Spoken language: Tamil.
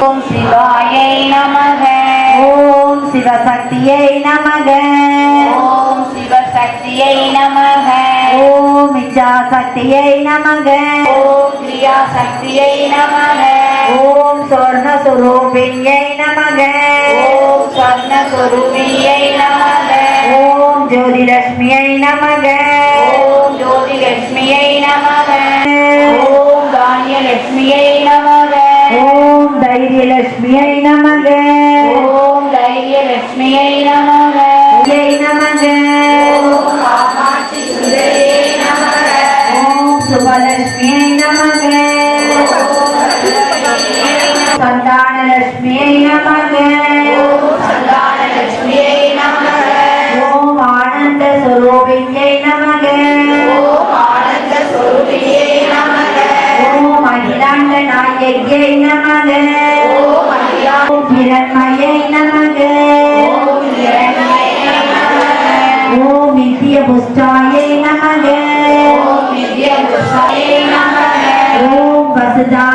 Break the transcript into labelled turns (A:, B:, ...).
A: ஓம் சிவாயை நமக.
B: ஓம் சிவசக்தியை நமக.
A: ஓம் சிவசக்தியை நமக.
B: ஓம் இச்சாசக்தியை நமக.
A: ஓம் கிரியாசக்தியை நமக.
B: ஓம் சொர்ணஸ்வரூபிணியை நமக.
A: ஓம் சொர்ணஸ்வரூபியை நமக.
B: ஓம் ஜோதிலட்சுமியை நமக.
A: ஓம் ஜோதிலட்சுமியை நமக. ஓம் தானியலட்சுமியை நமக.
B: ஓம் தைரியலட்சுமியை நமக.
A: ஓம் தைரியலட்சுமியை நமக.
B: நமக.
A: ஓம் காமாட்சி சுந்தரியை நமக.
B: ஓம் சுபலட்சுமியை நமக. சந்தானலட்சுமியை நமக.
A: ஓம் சந்தானலட்சுமியை நமக.
B: ஓம் ஆனந்த ஸ்வரூபிணியை நமக.
A: ஓம் ஆனந்த ஸ்வரூபியை நமக.
B: ஓம் அகிலாண்ட நாயகியை நமக.
A: ஓம் அகிலா.
B: ஓம் ஹிரண்மயை நமக.
A: ஓம் ஹிரண்மயை நமக.
B: ஓம் நித்ய புஷ்டாயை நமக.
A: ஓம் நித்ய புஷ்டாயை நமக.
B: ஓம் வசுதா